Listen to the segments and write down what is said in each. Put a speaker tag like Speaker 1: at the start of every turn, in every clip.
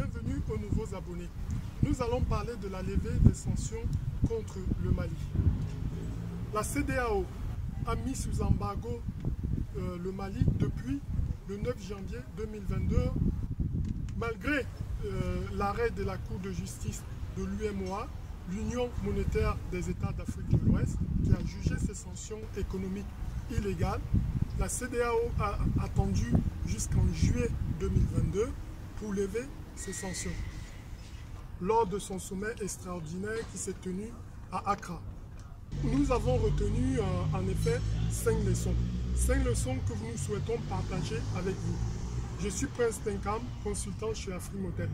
Speaker 1: bienvenue aux nouveaux abonnés. Nous allons parler de la levée des sanctions contre le Mali. La CEDEAO a mis sous embargo le Mali depuis le 9 janvier 2022, malgré l'arrêt de la Cour de justice de l'UMOA, l'Union monétaire des États d'Afrique de l'Ouest, qui a jugé ces sanctions économiques illégales. La CEDEAO a attendu jusqu'en juillet 2022 pour lever ces sanctions, lors de son sommet extraordinaire qui s'est tenu à Accra. Nous avons retenu en effet 5 leçons. 5 leçons que nous souhaitons partager avec vous. Je suis Prince Tenkam, consultant chez Afrimotep.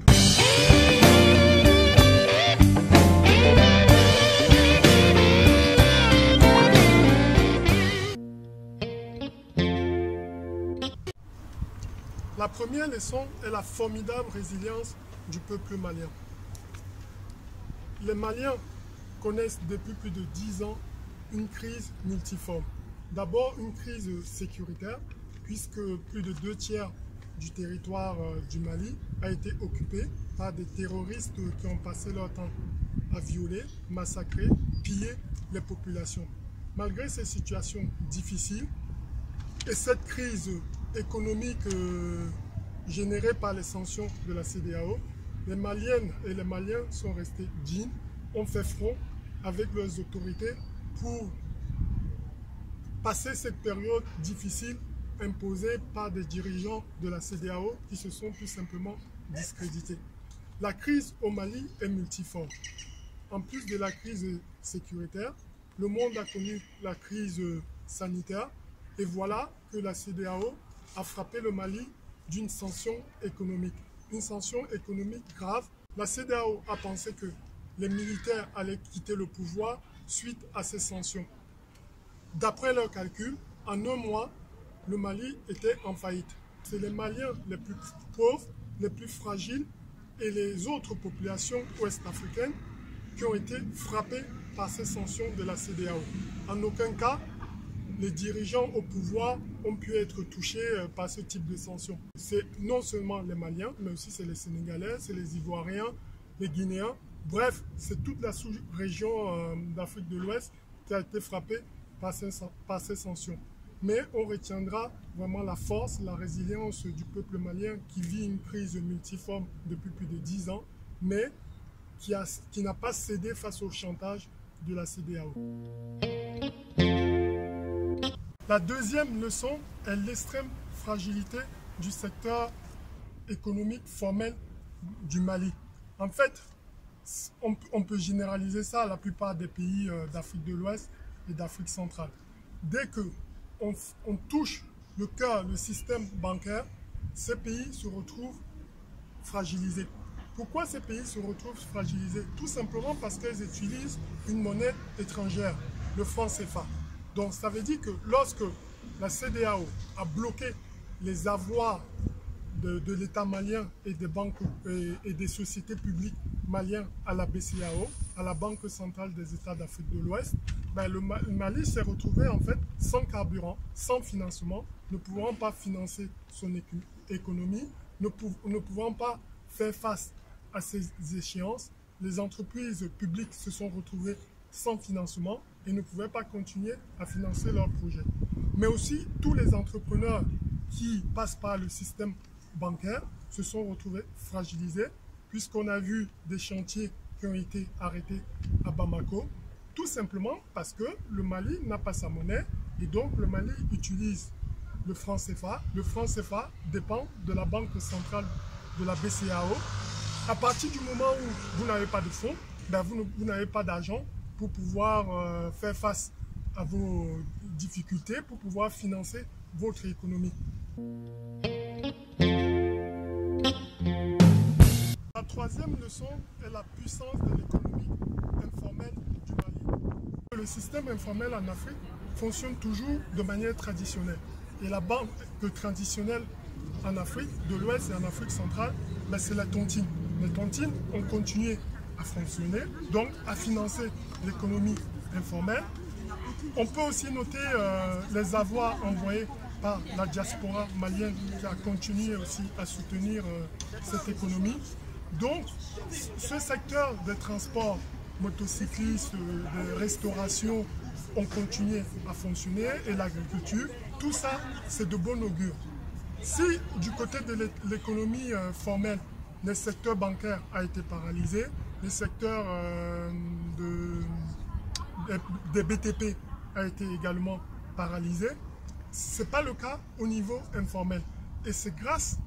Speaker 1: La première leçon est la formidable résilience du peuple malien. Les Maliens connaissent depuis plus de 10 ans une crise multiforme. D'abord une crise sécuritaire, puisque plus de 2/3 du territoire du Mali a été occupé par des terroristes qui ont passé leur temps à violer, massacrer, piller les populations. Malgré ces situations difficiles et cette crise économique générée par les sanctions de la CEDEAO, les Maliennes et les Maliens sont restés dignes, ont fait front avec leurs autorités pour passer cette période difficile imposée par des dirigeants de la CEDEAO qui se sont tout simplement discrédités. La crise au Mali est multiforme. En plus de la crise sécuritaire, le monde a connu la crise sanitaire et voilà que la CEDEAO a frappé le Mali d'une sanction économique. Une sanction économique grave. La CEDEAO a pensé que les militaires allaient quitter le pouvoir suite à ces sanctions. D'après leurs calculs, en un mois, le Mali était en faillite. C'est les Maliens les plus pauvres, les plus fragiles et les autres populations ouest-africaines qui ont été frappées par ces sanctions de la CEDEAO. En aucun cas, les dirigeants au pouvoir ont pu être touchés par ce type de sanctions. C'est non seulement les Maliens, mais aussi c'est les Sénégalais, c'est les Ivoiriens, les Guinéens. Bref, c'est toute la sous-région d'Afrique de l'Ouest qui a été frappée par ces sanctions. Mais on retiendra vraiment la force, la résilience du peuple malien qui vit une crise multiforme depuis plus de 10 ans, mais qui n'a pas cédé face au chantage de la CEDEAO. La deuxième leçon est l'extrême fragilité du secteur économique formel du Mali. En fait, on peut généraliser ça à la plupart des pays d'Afrique de l'Ouest et d'Afrique centrale. Dès qu'on touche le cœur, le système bancaire, ces pays se retrouvent fragilisés. Pourquoi ces pays se retrouvent fragilisés? Tout simplement parce qu'ils utilisent une monnaie étrangère, le franc CFA. Donc ça veut dire que lorsque la CEDEAO a bloqué les avoirs de l'État malien et des banques et des sociétés publiques maliennes à la BCEAO, à la Banque centrale des États d'Afrique de l'Ouest, le Mali s'est retrouvé en fait sans carburant, sans financement, ne pouvant pas financer son économie, ne pouvant pas faire face à ces échéances. Les entreprises publiques se sont retrouvées sans financement et ne pouvaient pas continuer à financer leurs projets. Mais aussi, tous les entrepreneurs qui passent par le système bancaire se sont retrouvés fragilisés, puisqu'on a vu des chantiers qui ont été arrêtés à Bamako, tout simplement parce que le Mali n'a pas sa monnaie et donc le Mali utilise le franc CFA. Le franc CFA dépend de la Banque centrale de la BCEAO. À partir du moment où vous n'avez pas de fonds, vous n'avez pas d'argent pour pouvoir faire face à vos difficultés, pour pouvoir financer votre économie. La troisième leçon est la puissance de l'économie informelle du Mali. Le système informel en Afrique fonctionne toujours de manière traditionnelle. Et la banque traditionnelle en Afrique de l'Ouest et en Afrique centrale, c'est la tontine. Les tontines ont continué à fonctionner, donc à financer l'économie informelle. On peut aussi noter les avoirs envoyés par la diaspora malienne qui a continué aussi à soutenir cette économie. Donc, ce secteur des transports, motocyclistes, de restauration, ont continué à fonctionner et l'agriculture, tout ça, c'est de bon augure. Si du côté de l'économie formelle, le secteur bancaire a été paralysé, le secteur des BTP a été également paralysé, ce n'est pas le cas au niveau informel. Et c'est grâce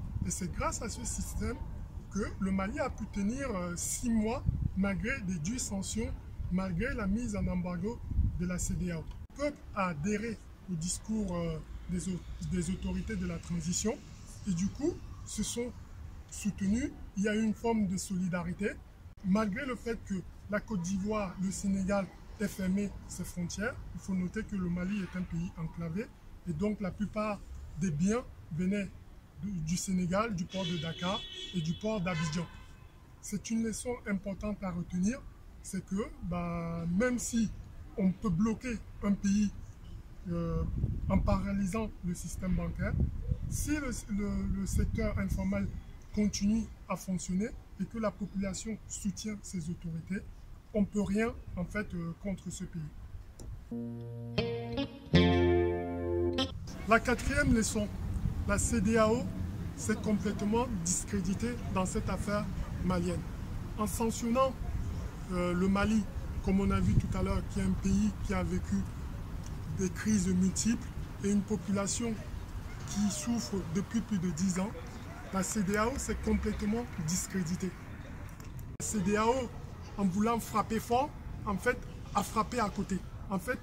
Speaker 1: à ce système que le Mali a pu tenir 6 mois malgré des dures sanctions, malgré la mise en embargo de la CEDEAO. Le peuple a adhéré au discours des autorités de la transition et du coup se sont soutenus. Il y a eu une forme de solidarité malgré le fait que la Côte d'Ivoire, le Sénégal aient fermé ses frontières. Il faut noter que le Mali est un pays enclavé et donc la plupart des biens venaient du Sénégal, du port de Dakar et du port d'Abidjan. C'est une leçon importante à retenir, c'est que même si on peut bloquer un pays en paralysant le système bancaire, si le secteur informel continue à fonctionner et que la population soutient ses autorités, on ne peut rien en fait contre ce pays. La quatrième leçon, la CEDEAO s'est complètement discréditée dans cette affaire malienne. En sanctionnant le Mali, comme on a vu tout à l'heure, qui est un pays qui a vécu des crises multiples et une population qui souffre depuis plus de 10 ans, la CEDEAO s'est complètement discréditée. La CEDEAO, en voulant frapper fort, en fait, a frappé à côté. En fait,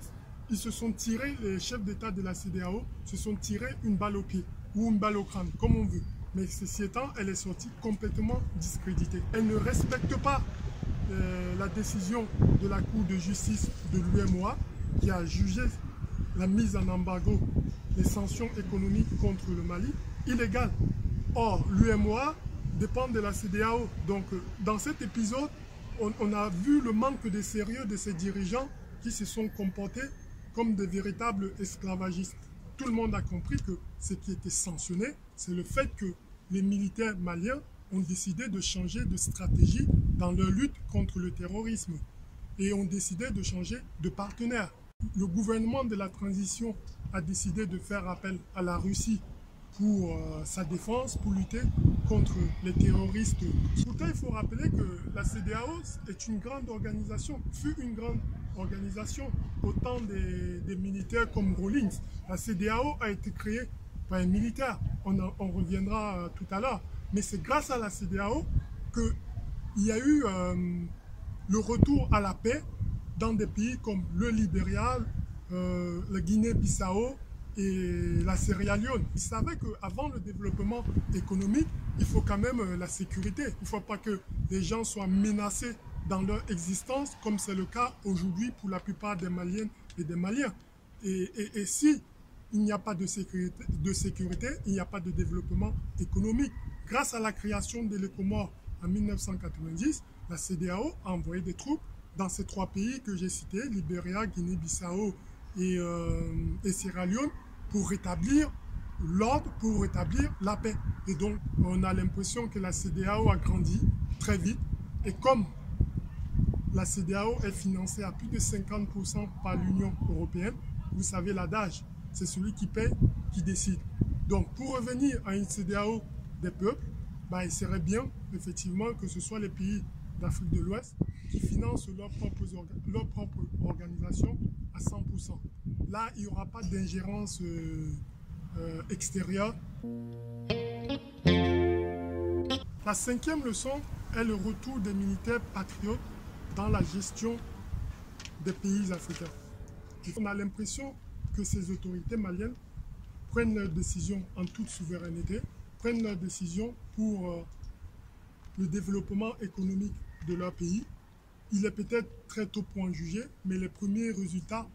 Speaker 1: ils se sont tirés, les chefs d'État de la CEDEAO se sont tirés une balle au pied ou une balle au crâne, comme on veut. Mais ceci étant, elle est sortie complètement discréditée. Elle ne respecte pas la décision de la Cour de justice de l'UEMOA qui a jugé la mise en embargo des sanctions économiques contre le Mali illégales. Or, l'UEMOA dépend de la CEDEAO. Donc, dans cet épisode, on a vu le manque de sérieux de ces dirigeants qui se sont comportés comme de véritables esclavagistes. Tout le monde a compris que ce qui était sanctionné, c'est le fait que les militaires maliens ont décidé de changer de stratégie dans leur lutte contre le terrorisme et ont décidé de changer de partenaire. Le gouvernement de la transition a décidé de faire appel à la Russie pour sa défense, pour lutter contre les terroristes. Pourtant, il faut rappeler que la CEDEAO est une grande organisation, fut une grande organisation au temps des militaires comme Rawlings. La CEDEAO a été créée par un militaire, on reviendra tout à l'heure. Mais c'est grâce à la CEDEAO qu'il y a eu le retour à la paix dans des pays comme le Libéria, la Guinée-Bissau et la Sierra Leone. Ils savaient qu'avant le développement économique, il faut quand même la sécurité. Il ne faut pas que les gens soient menacés dans leur existence, comme c'est le cas aujourd'hui pour la plupart des Maliennes et des Maliens. Et si il n'y a pas de sécurité, il n'y a pas de développement économique. Grâce à la création de l'ECOMOR en 1990, la CEDEAO a envoyé des troupes dans ces 3 pays que j'ai cités, Libéria, Guinée-Bissau et Sierra Leone, pour rétablir l'ordre, pour rétablir la paix. Et donc, on a l'impression que la CEDEAO a grandi très vite. Et comme la CEDEAO est financée à plus de 50% par l'Union européenne, vous savez l'adage, c'est celui qui paye qui décide. Donc, pour revenir à une CEDEAO des peuples, il serait bien, effectivement, que ce soit les pays d'Afrique de l'Ouest qui financent leur propre organisation à 100%. Là, il n'y aura pas d'ingérence extérieure. La 5e leçon est le retour des militaires patriotes dans la gestion des pays africains. On a l'impression que ces autorités maliennes prennent leurs décisions en toute souveraineté, prennent leurs décisions pour le développement économique de leur pays. Il est peut-être très tôt pour en juger, mais les premiers résultats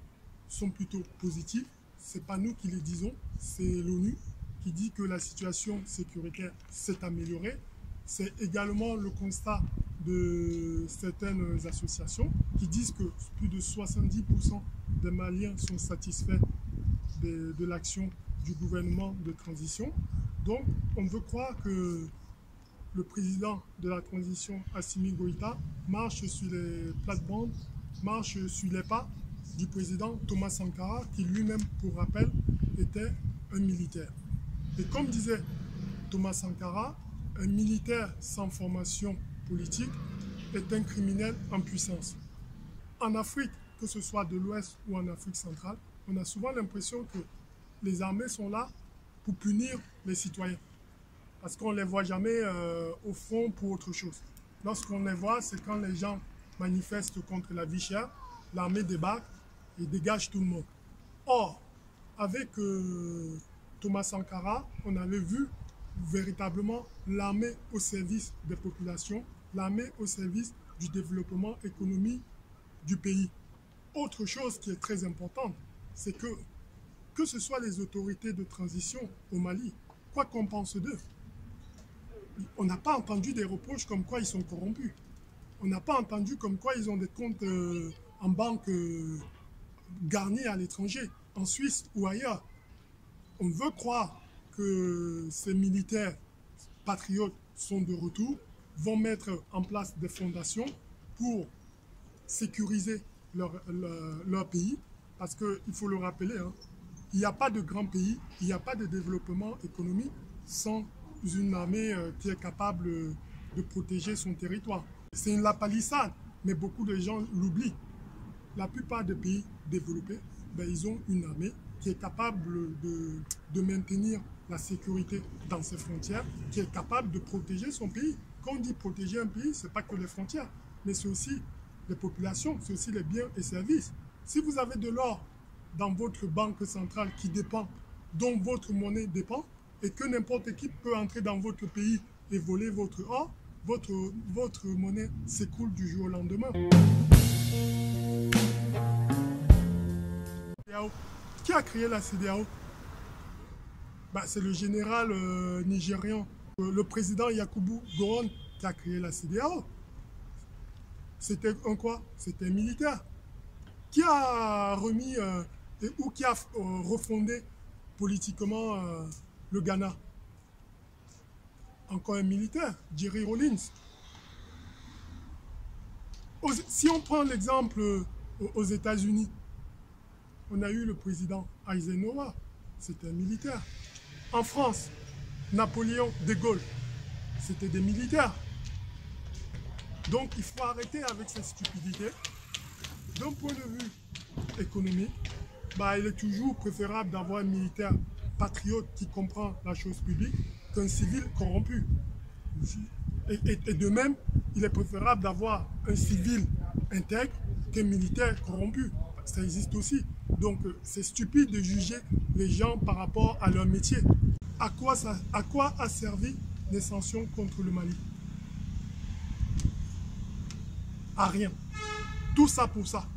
Speaker 1: sont plutôt positifs. Ce n'est pas nous qui les disons, c'est l'ONU qui dit que la situation sécuritaire s'est améliorée. C'est également le constat de certaines associations qui disent que plus de 70% des Maliens sont satisfaits de l'action du gouvernement de transition. Donc, on veut croire que le président de la transition, Assimi Goïta, marche sur les plates-bandes, marche sur les pas du président Thomas Sankara, qui lui-même, pour rappel, était un militaire. Et comme disait Thomas Sankara, un militaire sans formation politique est un criminel en puissance. En Afrique, que ce soit de l'Ouest ou en Afrique centrale, on a souvent l'impression que les armées sont là pour punir les citoyens. Parce qu'on ne les voit jamais au front pour autre chose. Lorsqu'on les voit, c'est quand les gens manifestent contre la vie chère, l'armée débarque et dégage tout le monde. Or, avec Thomas Sankara, on avait vu véritablement l'armée au service des populations, l'armée au service du développement économique du pays. Autre chose qui est très importante, c'est que ce soit les autorités de transition au Mali, quoi qu'on pense d'eux, on n'a pas entendu des reproches comme quoi ils sont corrompus. On n'a pas entendu comme quoi ils ont des comptes en banque garnis à l'étranger, en Suisse ou ailleurs. On veut croire que ces militaires patriotes sont de retour, vont mettre en place des fondations pour sécuriser leur pays. Parce qu'il faut le rappeler, hein, il n'y a pas de grand pays, il n'y a pas de développement économique sans une armée qui est capable de protéger son territoire. C'est la palissade, mais beaucoup de gens l'oublient. La plupart des pays développés, ils ont une armée qui est capable de maintenir la sécurité dans ses frontières, qui est capable de protéger son pays. Quand on dit protéger un pays, ce n'est pas que les frontières, mais c'est aussi les populations, c'est aussi les biens et services. Si vous avez de l'or dans votre banque centrale qui dépend, dont votre monnaie dépend, et que n'importe qui peut entrer dans votre pays et voler votre or, votre monnaie s'écoule du jour au lendemain. Qui a créé la CEDEAO? C'est le général nigérian, le président Yakubu Gowon qui a créé la CEDEAO. C'était un quoi? C'était un militaire. Qui a remis ou qui a refondé politiquement le Ghana? Encore un militaire, Jerry Rawlings. Si on prend l'exemple aux États-Unis, on a eu le président Eisenhower, c'était un militaire. En France, Napoléon, De Gaulle, c'était des militaires. Donc il faut arrêter avec cette stupidité. D'un point de vue économique, il est toujours préférable d'avoir un militaire patriote qui comprend la chose publique qu'un civil corrompu. Et de même, il est préférable d'avoir un civil intègre qu'un militaire corrompu. Ça existe aussi. Donc c'est stupide de juger les gens par rapport à leur métier. À quoi a servi les sanctions contre le Mali? À rien. Tout ça pour ça.